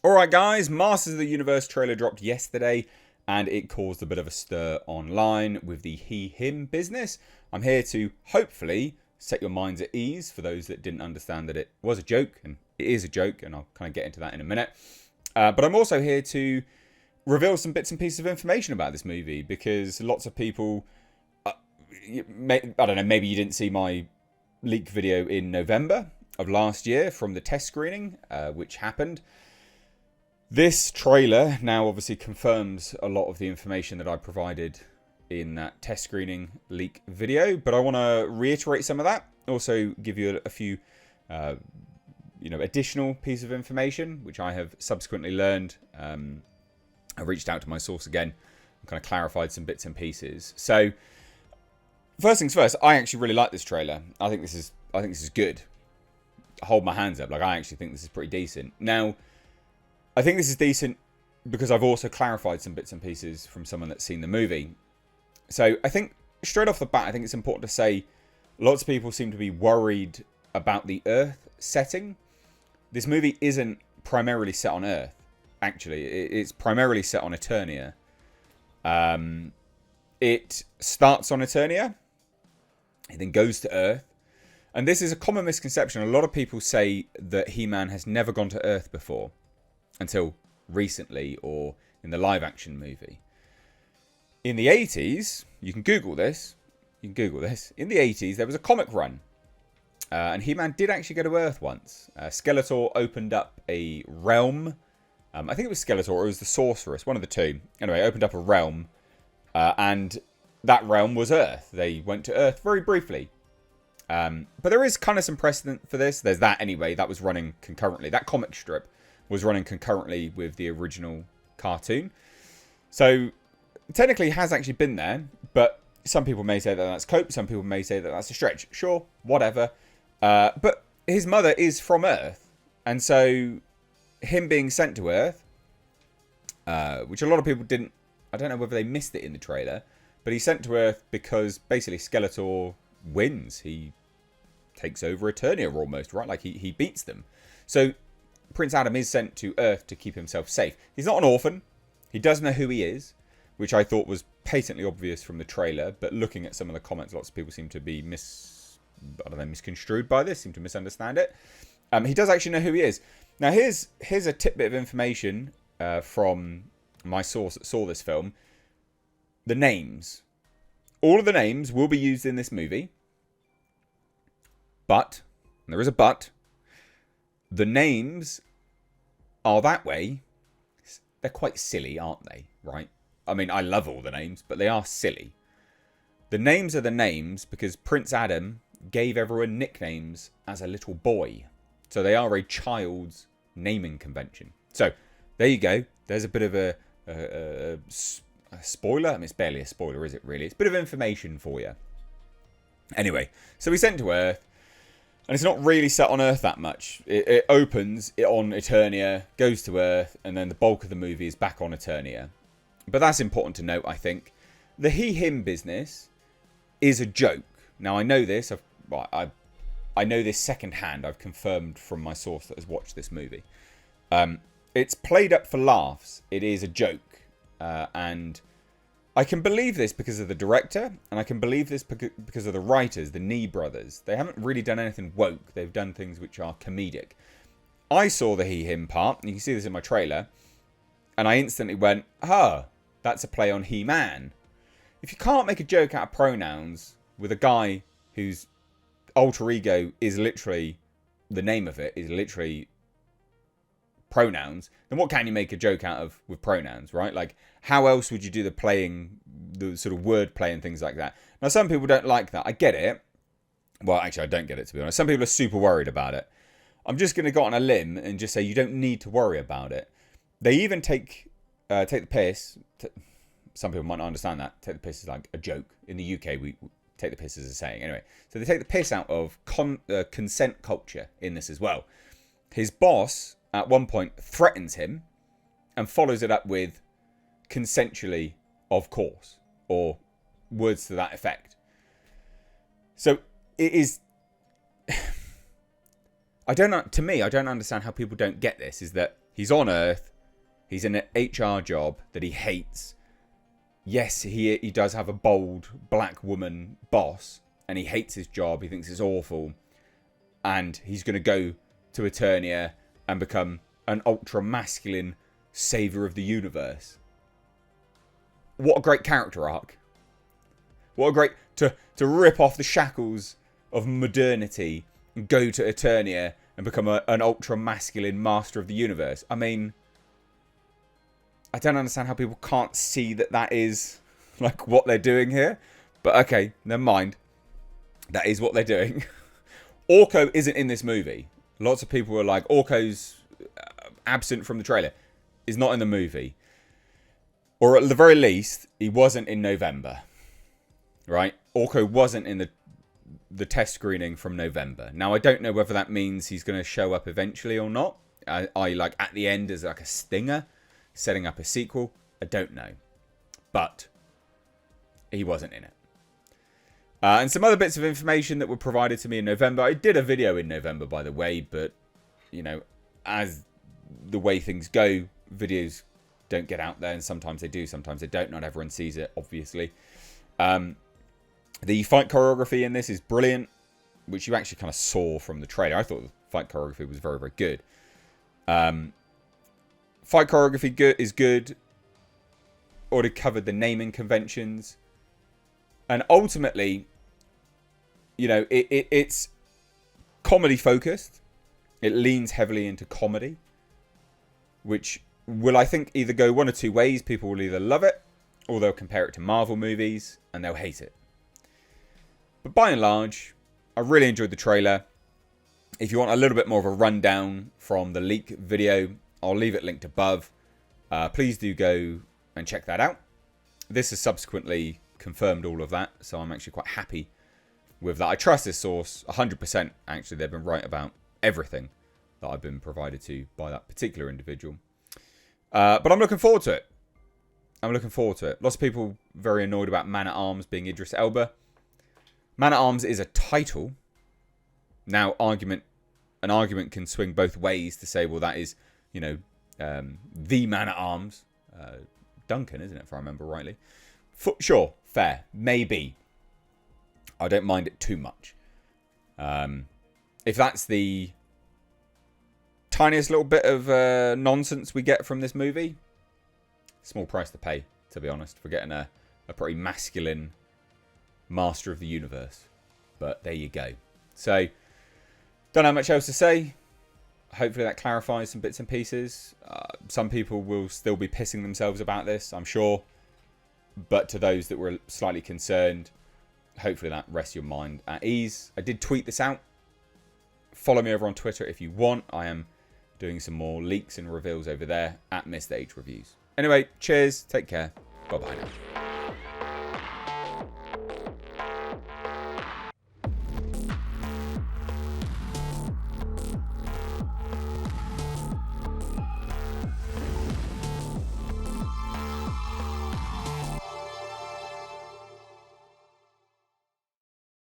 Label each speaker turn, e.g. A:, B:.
A: Alright guys, Masters of the Universe trailer dropped yesterday and it caused a bit of a stir online with the he-him business. I'm here to hopefully set your minds at ease for those that didn't understand that it was a joke, and it is a joke, and I'll kind of get into that in a minute. But I'm also here to reveal some bits and pieces of information about this movie, because lots of people, I don't know, maybe you didn't see my leak video in November of last year from the test screening, which happened. This trailer now obviously confirms a lot of the information that I provided in that test screening leak video, but I want to reiterate some of that. Also give you a few, additional pieces of information which I have subsequently learned. I reached out to my source again and kind of clarified some bits and pieces. So first things first, I actually really like this trailer. I think this is good. I hold my hands up. Like, I actually think this is pretty decent. Now, I think this is decent because I've also clarified some bits and pieces from someone that's seen the movie. So I think straight off the bat, I think it's important to say lots of people seem to be worried about the Earth setting. This movie isn't primarily set on Earth, actually. It's primarily set on Eternia. It starts on Eternia. It then goes to Earth. And this is a common misconception. A lot of people say that He-Man has never gone to Earth before, until recently, or in the live action movie. In the 80s, you can Google this. In the 80s, there was a comic run. And He-Man did actually go to Earth once. Skeletor opened up a realm. I think it was Skeletor or it was the Sorceress, one of the two. Anyway, opened up a realm. And that realm was Earth. They went to Earth very briefly. But there is kind of some precedent for this. There's that anyway. That was running concurrently. That comic strip was running concurrently with the original cartoon. So, technically has actually been there, but some people may say that that's cope, some people may say that that's a stretch. Sure, whatever. But his mother is from Earth, and so him being sent to Earth, which a lot of people didn't, I don't know whether they missed it in the trailer, but he's sent to Earth because basically Skeletor wins. He takes over Eternia almost, right? Like he beats them. So Prince Adam is sent to Earth to keep himself safe. He's not an orphan. He does know who he is, which I thought was patently obvious from the trailer. But looking at some of the comments, lots of people seem to be misconstrued by this, seem to misunderstand it. He does actually know who he is. Now, here's a tidbit of information from my source that saw this film. The names. All of the names will be used in this movie. But, and there is a but, the names are that way. They're quite silly, aren't they? Right? I mean, I love all the names, but they are silly. The names are the names because Prince Adam gave everyone nicknames as a little boy. So they are a child's naming convention. So, there you go. There's a bit of a spoiler. I mean, it's barely a spoiler, is it really? It's a bit of information for you. Anyway, so he's sent to Earth. And it's not really set on Earth that much. It opens on Eternia, goes to Earth, and then the bulk of the movie is back on Eternia. But that's important to note, I think. The he-him business is a joke. Now, I know this. I know this secondhand. I've confirmed from my source that has watched this movie. It's played up for laughs. It is a joke. And I can believe this because of the director, and I can believe this because of the writers, the Nee brothers. They haven't really done anything woke. They've done things which are comedic. I saw the he-him part, and you can see this in my trailer, and I instantly went, that's a play on He-Man. If you can't make a joke out of pronouns with a guy whose alter ego is literally, the name of it is literally pronouns, then what can you make a joke out of with pronouns, right? Like, how else would you do the sort of word play and things like that? Now, some people don't like that. I get it. Well, actually, I don't get it, to be honest. Some people are super worried about it. I'm just going to go on a limb and just say you don't need to worry about it. They even take the piss. Some people might not understand that. Take the piss is like a joke. In the UK, we take the piss as a saying. Anyway, so they take the piss out of consent culture in this as well. His boss, at one point, threatens him and follows it up with consensually, of course, or words to that effect. So it is I don't understand how people don't get this, is that He's on Earth. He's in an HR job that he hates. Yes, he does have a bold black woman boss, and he hates his job. He thinks it's awful. And he's going to go to Eternia and become an ultra-masculine savior of the universe. What a great character arc. What a great... To rip off the shackles of modernity and go to Eternia and become an ultra-masculine master of the universe. I mean, I don't understand how people can't see that is like what they're doing here. But okay, never mind. That is what they're doing. Orko isn't in this movie. Lots of people were like, Orko's absent from the trailer. He's not in the movie. Or at the very least, he wasn't in November. Right? Orko wasn't in the test screening from November. Now, I don't know whether that means he's going to show up eventually or not. I like at the end as like a stinger, setting up a sequel. I don't know. But he wasn't in it. And some other bits of information that were provided to me in November. I did a video in November, by the way, but, you know, as the way things go, videos don't get out there, and sometimes they do, sometimes they don't. Not everyone sees it, obviously. The fight choreography in this is brilliant, which you actually kind of saw from the trailer. I thought the fight choreography was very, very good. Fight choreography is good. Already covered the naming conventions. And ultimately, you know, it's comedy focused. It leans heavily into comedy, which will, I think, either go one or two ways. People will either love it, or they'll compare it to Marvel movies, and they'll hate it. But by and large, I really enjoyed the trailer. If you want a little bit more of a rundown from the leak video, I'll leave it linked above. Please do go and check that out. This has subsequently confirmed all of that, so I'm actually quite happy with that. I trust this source 100%. Actually, they've been right about everything that I've been provided to by that particular individual. But I'm looking forward to it. I'm looking forward to it. Lots of people very annoyed about Man-at-Arms being Idris Elba. Man-at-Arms is a title. Now, an argument can swing both ways to say, well, that is, you know, the Man-at-Arms. Duncan, isn't it, if I remember rightly? Sure, fair. Maybe. I don't mind it too much. If that's the tiniest little bit of nonsense we get from this movie, small price to pay, to be honest, for getting a pretty masculine master of the universe. But there you go. So, don't have much else to say. Hopefully that clarifies some bits and pieces. Some people will still be pissing themselves about this, I'm sure. But to those that were slightly concerned, hopefully that rests your mind at ease. I did tweet this out. Follow me over on Twitter if you want. I am doing some more leaks and reveals over there at Mr. H Reviews. Anyway, cheers. Take care. Bye-bye now.